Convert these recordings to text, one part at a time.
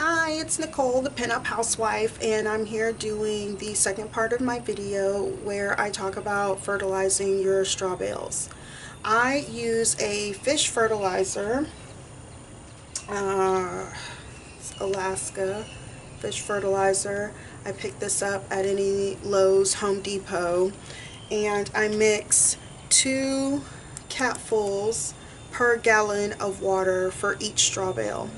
Hi, it's Nicole, the Pinup Housewife, and I'm here doing the second part of my video where I talk about fertilizing your straw bales. I use a fish fertilizer, Alaska fish fertilizer. I picked this up at any Lowe's, Home Depot, and I mix 2 capfuls per gallon of water for each straw bale.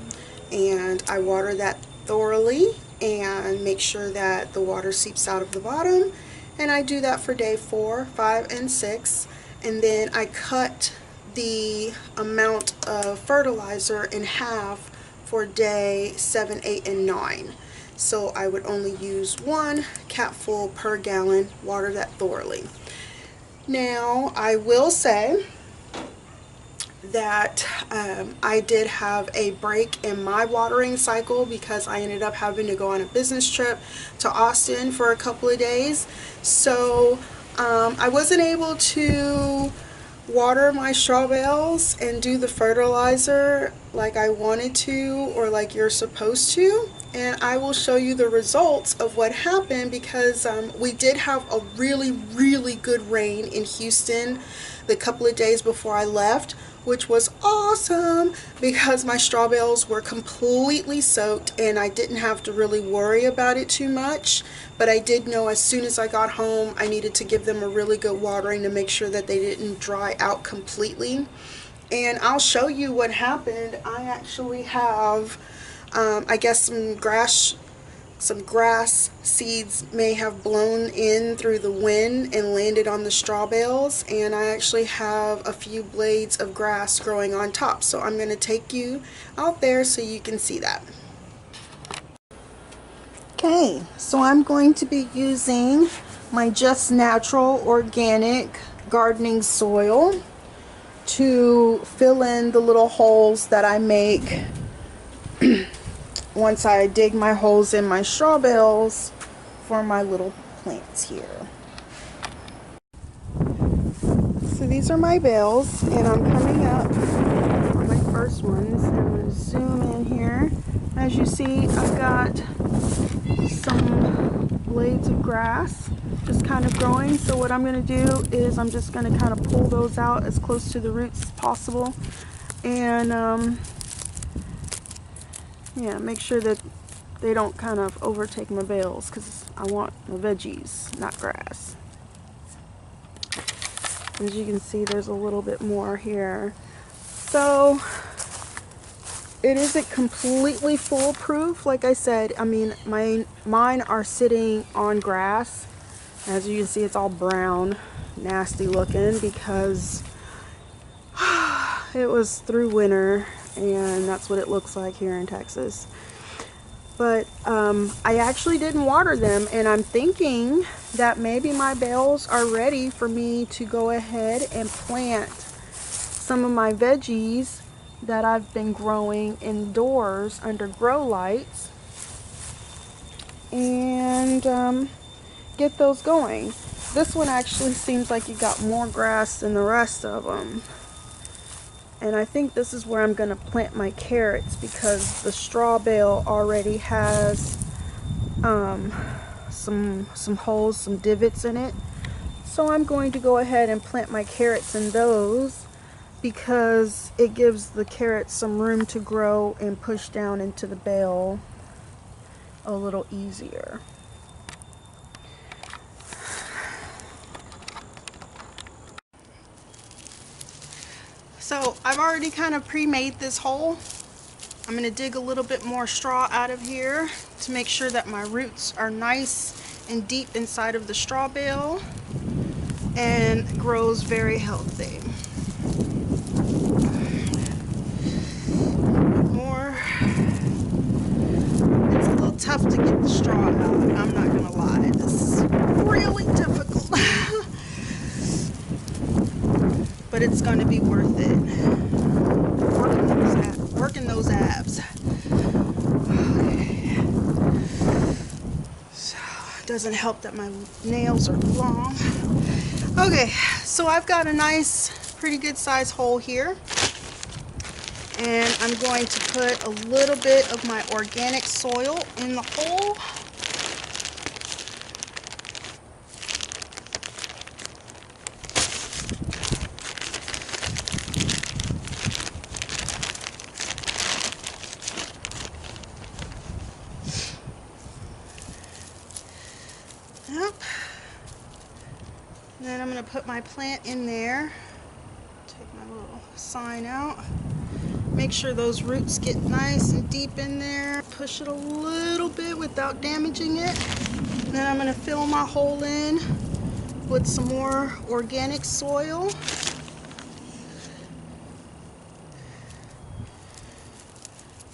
And I water that thoroughly and make sure that the water seeps out of the bottom, and I do that for day 4, 5, and 6, and then I cut the amount of fertilizer in half for day 7, 8, and 9. So I would only use 1 capful per gallon, water that thoroughly. Now I will say that I did have a break in my watering cycle because I ended up having to go on a business trip to Austin for a couple of days. So I wasn't able to water my straw bales and do the fertilizer like I wanted to or like you're supposed to. And I will show you the results of what happened because we did have a really good rain in Houston the couple of days before I left, which was awesome because my straw bales were completely soaked and I didn't have to really worry about it too much. But I did know as soon as I got home I needed to give them a really good watering to make sure that they didn't dry out completely. And I'll show you what happened. I actually have I guess some grass seeds may have blown in through the wind and landed on the straw bales, and I actually have a few blades of grass growing on top. So I'm going to take you out there so you can see that. Okay, so I'm going to be using my Just Natural organic gardening soil to fill in the little holes that I make once I dig my holes in my straw bales for my little plants here. So these are my bales, and I'm coming up on my first ones. I'm going to zoom in here. As you see, I've got some blades of grass just kind of growing. So what I'm going to do is I'm just going to kind of pull those out as close to the roots as possible, and yeah, make sure that they don't kind of overtake my bales because I want my veggies, not grass. As you can see, there's a little bit more here. So it isn't completely foolproof. Like I said, I mean, mine are sitting on grass. As you can see, it's all brown, nasty looking because it was through winter, and that's what it looks like here in Texas. But I actually didn't water them, and I'm thinking that maybe my bales are ready for me to go ahead and plant some of my veggies that I've been growing indoors under grow lights and get those going. This one actually seems like you got more grass than the rest of them. And I think this is where I'm going to plant my carrots because the straw bale already has some holes, some divots in it. So I'm going to go ahead and plant my carrots in those because it gives the carrots some room to grow and push down into the bale a little easier. So I've already kind of pre-made this hole. I'm going to dig a little bit more straw out of here to make sure that my roots are nice and deep inside of the straw bale and grows very healthy. More. It's a little tough to get the straw out. I'm not going to lie. This is really difficult. But it's going to be worth it. Working those abs. Okay. So it doesn't help that my nails are long. Okay, so I've got a nice, pretty good size hole here. And I'm going to put a little bit of my organic soil in the hole. Yep. And then I'm going to put my plant in there. Take my little sign out. Make sure those roots get nice and deep in there. Push it a little bit without damaging it. And then I'm going to fill my hole in with some more organic soil.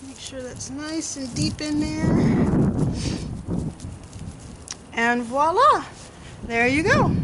Make sure that's nice and deep in there. And voila! There you go.